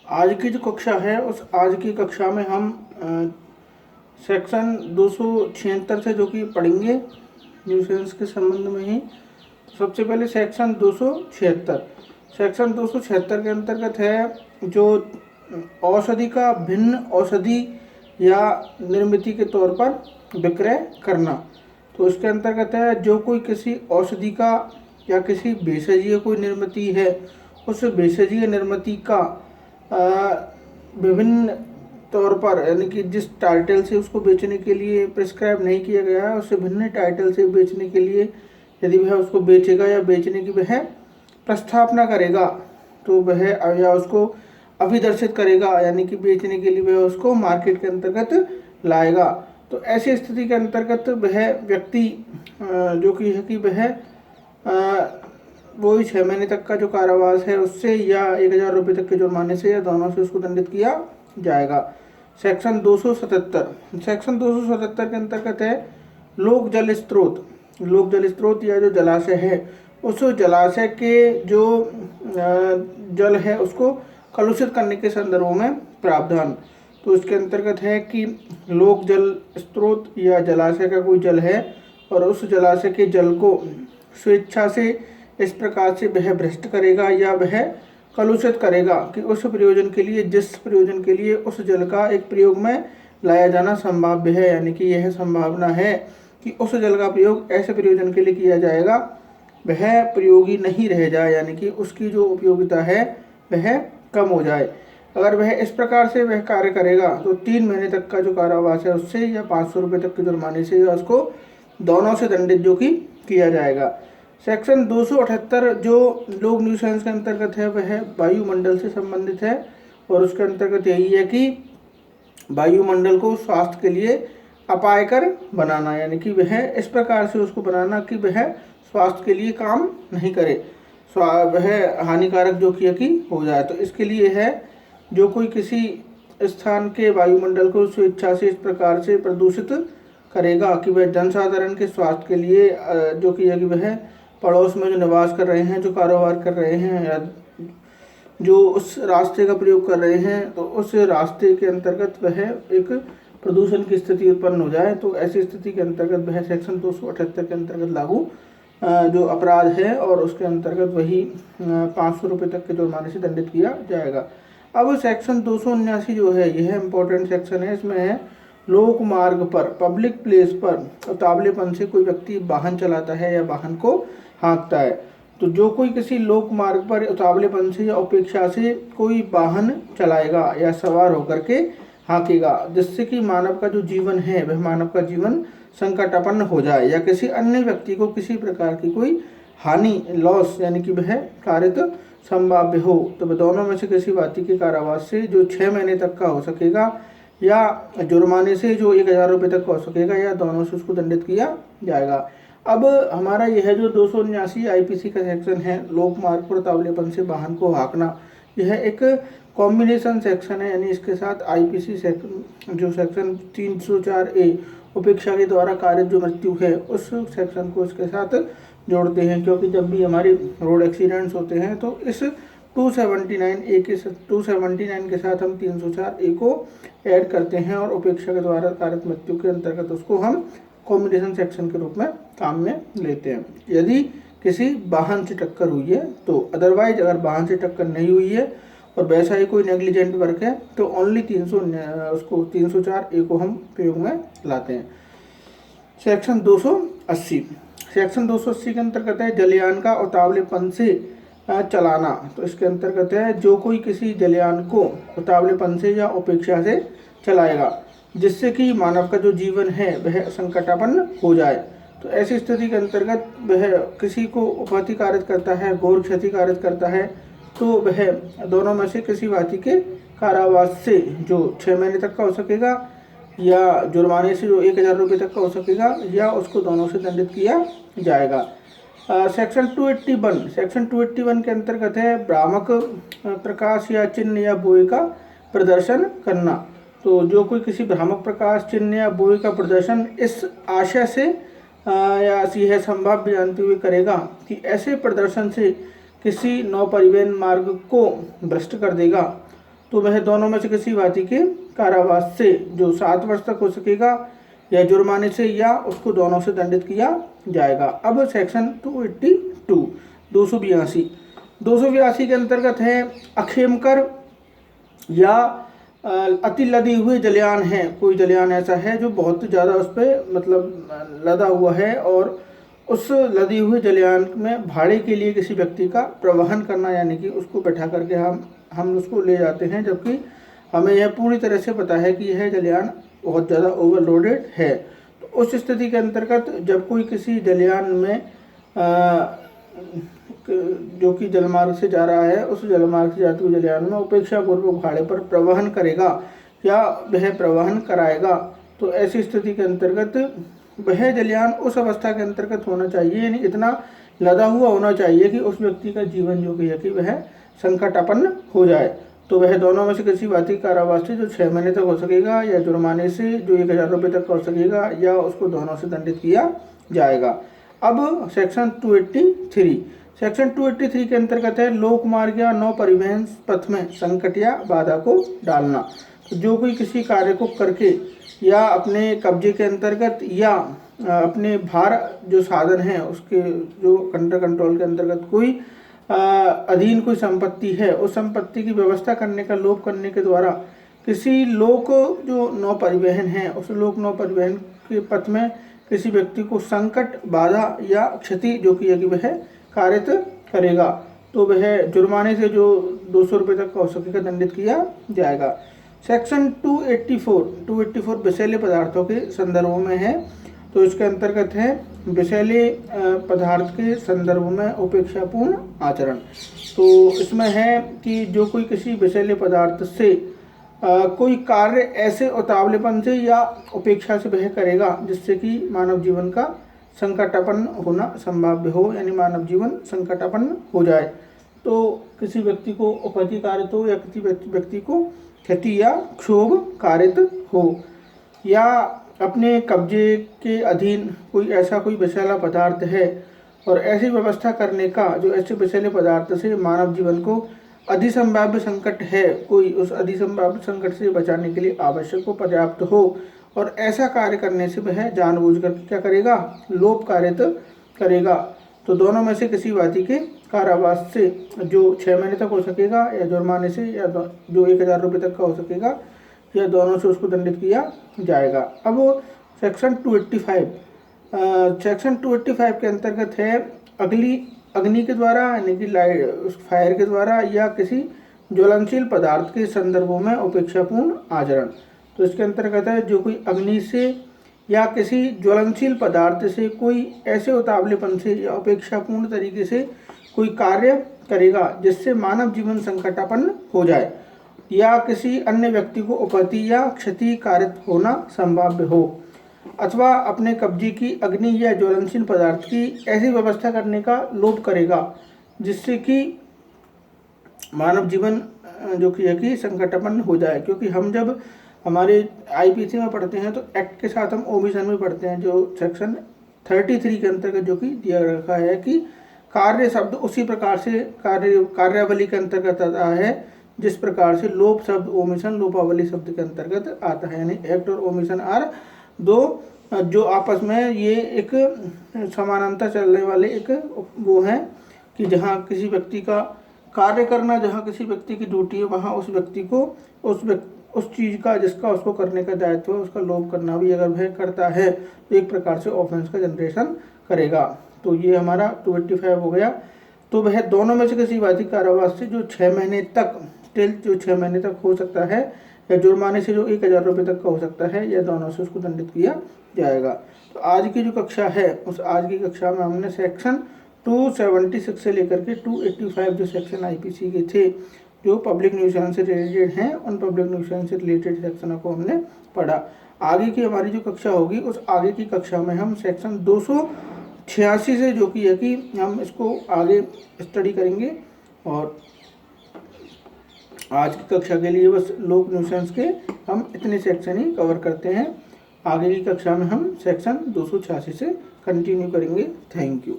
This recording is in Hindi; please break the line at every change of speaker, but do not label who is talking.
आज की जो कक्षा है उस आज की कक्षा में हम सेक्शन 276 से जो कि पढ़ेंगे न्यूसेंस के संबंध में ही। सबसे पहले सेक्शन 276 के अंतर्गत है जो औषधि का भिन्न औषधि या निर्मिति के तौर पर विक्रय करना। तो इसके अंतर्गत है जो कोई किसी औषधि का या किसी भेषजीय कोई निर्मिति है, उस भेषजीय निर्मिति का विभिन्न तौर पर यानी कि जिस टाइटल से उसको बेचने के लिए प्रिस्क्राइब नहीं किया गया है, उससे भिन्न टाइटल से बेचने के लिए यदि वह उसको बेचेगा या बेचने की वह प्रस्थापना करेगा तो वह या उसको अभिदर्शित करेगा यानी कि बेचने के लिए वह उसको मार्केट के अंतर्गत लाएगा। तो ऐसी स्थिति के अंतर्गत वह व्यक्ति जो कि है कि वह वही 6 महीने तक का जो कारावास है उससे या 1000 रुपये तक के जुर्माने से या दोनों से उसको दंडित किया जाएगा। सेक्शन 277 के अंतर्गत है लोक जल स्रोत या जो जलाशय है, उस जलाशय के जो जल है उसको कलुषित करने के संदर्भ में प्रावधान। तो इसके अंतर्गत है कि लोक जल स्रोत या जलाशय का कोई जल है और उस जलाशय के जल को स्वेच्छा से इस प्रकार से वह भ्रष्ट करेगा या वह कलुषित करेगा कि उस प्रयोजन के लिए जिस प्रयोजन के लिए उस जल का एक प्रयोग में लाया जाना संभाव्य है, यानी कि यह संभावना है कि उस जल का प्रयोग ऐसे प्रयोजन के लिए किया जाएगा वह प्रयोगी नहीं रह जाए, यानी कि उसकी जो उपयोगिता है वह कम हो जाए। अगर वह इस प्रकार से वह कार्य करेगा तो 3 महीने तक का जो कारावास है उससे या 500 रुपये तक के जुर्माने से या उसको दोनों से दंडित जो कि किया जाएगा। सेक्शन 278 जो लोक न्यूसेंस के अंतर्गत है वह वायुमंडल से संबंधित है और उसके अंतर्गत यही है कि वायुमंडल को स्वास्थ्य के लिए अपायकर बनाना, यानी कि वह इस प्रकार से उसको बनाना कि वह स्वास्थ्य के लिए काम नहीं करे, वह हानिकारक जो कि हो जाए। तो इसके लिए है जो कोई किसी स्थान के वायुमंडल को स्वेच्छा से इस प्रकार से प्रदूषित करेगा कि वह जनसाधारण के स्वास्थ्य के लिए जो कि वह पड़ोस में जो निवास कर रहे हैं, जो कारोबार कर रहे हैं या जो उस रास्ते का प्रयोग कर रहे हैं, तो उस रास्ते के अंतर्गत वह एक प्रदूषण की स्थिति उत्पन्न हो जाए, तो ऐसी स्थिति के अंतर्गत वह सेक्शन 278 के अंतर्गत लागू जो अपराध है और उसके अंतर्गत वही 500 रुपये तक के जुर्माने से दंडित किया जाएगा। अब सेक्शन 279 जो है यह इम्पोर्टेंट सेक्शन है। इसमें है लोक मार्ग पर पब्लिक प्लेस पर उतावलेपन से कोई व्यक्ति वाहन चलाता है या वाहन को हाँकता है। तो जो कोई किसी लोक मार्ग पर उतावलेपन से या उपेक्षा से कोई वाहन चलाएगा या सवार होकर के हाँकेगा जिससे कि मानव का जो जीवन है वह मानव का जीवन संकटापन्न हो जाए या किसी अन्य व्यक्ति को किसी प्रकार की कोई हानि लॉस यानी कि वह कारित संभाव्य हो, तो वह दोनों में से किसी बाती के कारावास से जो 6 महीने तक का हो सकेगा या जुर्माने से जो 1000 रुपये तक हो सकेगा या दोनों से उसको दंडित किया जाएगा। अब हमारा यह जो 279 आईपीसी का सेक्शन है लोक मार्ग पर उतावलेपन से वाहन को हाँकना, यह एक कॉम्बिनेशन सेक्शन है, यानी इसके साथ आईपीसी सेक्शन जो सेक्शन 304A उपेक्षा के द्वारा कारित जो मृत्यु है उस सेक्शन को इसके साथ जोड़ते हैं, क्योंकि जब भी हमारे रोड एक्सीडेंट्स होते हैं तो इस 279A के 279 के साथ हम 304A को ऐड करते हैं और उपेक्षा के द्वारा कारित मृत्यु के अंतर्गत उसको हम कॉम्बिनेशन सेक्शन के रूप में काम में लेते हैं यदि किसी वाहन से टक्कर हुई है तो। अदरवाइज अगर वाहन से टक्कर नहीं हुई है और वैसा ही कोई नेग्लिजेंट वर्क है तो ओनली 304A को हम प्रयोग में लाते हैं। सेक्शन 280 के अंतर्गत है जलयान का उतावलेपन से चलाना। तो इसके अंतर्गत है जो कोई किसी जलयान को उतावलेपन से या उपेक्षा से चलाएगा जिससे कि मानव का जो जीवन है वह संकटापन्न हो जाए, तो ऐसी स्थिति के अंतर्गत वह किसी को उपहति कारित करता है, घोर क्षति कारित करता है, तो वह दोनों में से किसी बाती के कारावास से जो 6 महीने तक का हो सकेगा या जुर्माने से जो 1000 रुपये तक का हो सकेगा या उसको दोनों से दंडित किया जाएगा। सेक्शन 281 के अंतर्गत है भ्रामक प्रकाश या चिन्ह या बोई का प्रदर्शन करना। तो जो कोई किसी भ्रामक प्रकाश चिन्ह या बोई का प्रदर्शन इस आशय से या यह संभाव्य जानते हुए करेगा कि ऐसे प्रदर्शन से किसी नौ परिवहन मार्ग को भ्रष्ट कर देगा तो वह दोनों में से किसी भांति के कारावास से जो 7 वर्ष तक हो सकेगा या जुर्माने से या उसको दोनों से दंडित किया जाएगा। अब सेक्शन 282 282 के अंतर्गत है अखेमकर या अति लदी हुए जलयान है। कोई जलयान ऐसा है जो बहुत ज़्यादा उस पर मतलब लदा हुआ है और उस लदी हुए जलयान में भाड़े के लिए किसी व्यक्ति का प्रवहन करना, यानी कि उसको बैठा करके हम उसको ले जाते हैं, जबकि हमें यह पूरी तरह से पता है कि यह जलयान बहुत ज़्यादा ओवरलोडेड है। तो उस स्थिति के अंतर्गत जब कोई किसी जलयान में जो कि जलमार्ग से जा रहा है, उस जलमार्ग से जाते हुए जलयान में उपेक्षापूर्वक भाड़े पर प्रवहन करेगा या वह प्रवहन कराएगा, तो ऐसी स्थिति के अंतर्गत वह जलयान उस अवस्था के अंतर्गत होना चाहिए, यानी इतना लदा हुआ होना चाहिए कि उस व्यक्ति का जीवन जो कि है कि वह संकटापन्न हो जाए। तो वह दोनों में से किसी बात की कारावास से जो 6 महीने तक हो सकेगा या जुर्माने से जो 1000 रुपये तक हो सकेगा या उसको दोनों से दंडित किया जाएगा। अब सेक्शन 283 के अंतर्गत है लोकमार्ग या नौ परिवहन पथ में संकट या बाधा को डालना। तो जो कोई किसी कार्य को करके या अपने कब्जे के अंतर्गत या अपने भार जो साधन है उसके जो अंडर कंट्रोल के अंतर्गत कोई अधीन कोई संपत्ति है, उस संपत्ति की व्यवस्था करने का लोभ करने के द्वारा किसी लोक जो नौ परिवहन है उस लोक नौ परिवहन के पथ में किसी व्यक्ति को संकट, बाधा या क्षति जो कि वह कारित करेगा, तो वह जुर्माने से जो 200 रुपये तक का हो सकेगा दंडित किया जाएगा। सेक्शन 284 विषैले पदार्थों के संदर्भ में है। तो इसके अंतर्गत है विषैले पदार्थ के संदर्भ में उपेक्षापूर्ण आचरण। तो इसमें है कि जो कोई किसी विषैले पदार्थ से कोई कार्य ऐसे उतावलेपन से या उपेक्षा से वह करेगा जिससे कि मानव जीवन का संकटापन्न होना संभाव्य हो, यानी मानव जीवन संकटापन्न हो जाए, तो किसी व्यक्ति को उपति कारित हो या किसी व्यक्ति को क्षति या क्षोभ कारित हो, या अपने कब्जे के अधीन कोई ऐसा कोई विषैला पदार्थ है और ऐसी व्यवस्था करने का जो ऐसे विषैले पदार्थ से मानव जीवन को अधिसंभाव्य संकट है, कोई उस अधिसंभाव्य संकट से बचाने के लिए आवश्यक हो, पर्याप्त हो, और ऐसा कार्य करने से वह जानबूझकर क्या करेगा, लोभ कारित करेगा। तो दोनों में से किसी बात के कारावास से जो 6 महीने तक हो सकेगा या जुर्माने से या जो 1000 रुपये तक का हो सकेगा या दोनों से उसको दंडित किया जाएगा। अब सेक्शन 285 के अंतर्गत है अग्नि के द्वारा, यानी कि फायर के द्वारा या किसी ज्वलनशील पदार्थ के संदर्भों में उपेक्षापूर्ण आचरण। तो इसके अंतर्गत है जो कोई अग्नि से या किसी ज्वलनशील पदार्थ से कोई ऐसे उतावलेपन से या अपेक्षापूर्ण तरीके से कोई कार्य करेगा जिससे मानव जीवन संकटापन्न हो जाए या किसी अन्य व्यक्ति को उपति या क्षति कारित होना संभाव्य हो, अथवा अपने कब्जे की अग्नि या ज्वलनशील पदार्थ की ऐसी व्यवस्था करने का लोभ करेगा जिससे कि मानव जीवन जो कि संकटापन्न हो जाए। क्योंकि हम जब हमारे आईपीसी में पढ़ते हैं तो एक्ट के साथ हम ओमिशन में पढ़ते हैं, जो सेक्शन 33 के अंतर्गत जो कि दिया रखा है कि कार्य शब्द उसी प्रकार से कार्यावली के अंतर्गत आता है जिस प्रकार से लोप शब्द ओमिशन लोपावली शब्द के अंतर्गत आता है। यानी एक्ट और ओमिशन आर दो जो आपस में ये एक समानांतर चलने वाले एक वो है कि जहाँ किसी व्यक्ति का कार्य करना, जहाँ किसी व्यक्ति की ड्यूटी है, वहाँ उस व्यक्ति को उस चीज़ का जिसका उसको करने का दायित्व है उसका लोभ करना भी अगर वह करता है तो एक प्रकार से ऑफेंस का जनरेशन करेगा। तो ये हमारा 285 हो गया। तो वह दोनों में से किसी वादी कारावास से जो 6 महीने तक जो 6 महीने तक हो सकता है या जुर्माने से जो 1000 रुपये तक का हो सकता है या दोनों से उसको दंडित किया जाएगा। तो आज की जो कक्षा है उस आज की कक्षा में हमने सेक्शन 276 से लेकर के 285 जो सेक्शन आईपीसी के थे जो पब्लिक न्यूसेंस से रिलेटेड हैं उन पब्लिक न्यूसेंस से रिलेटेड सेक्शनों को हमने पढ़ा। आगे की हमारी जो कक्षा होगी उस आगे की कक्षा में हम सेक्शन 286 से जो कि है कि हम इसको आगे स्टडी करेंगे। और आज की कक्षा के लिए बस लोक न्यूसेंस के हम इतने सेक्शन ही कवर करते हैं। आगे की कक्षा में हम सेक्शन 286 से कंटिन्यू करेंगे। Thank you.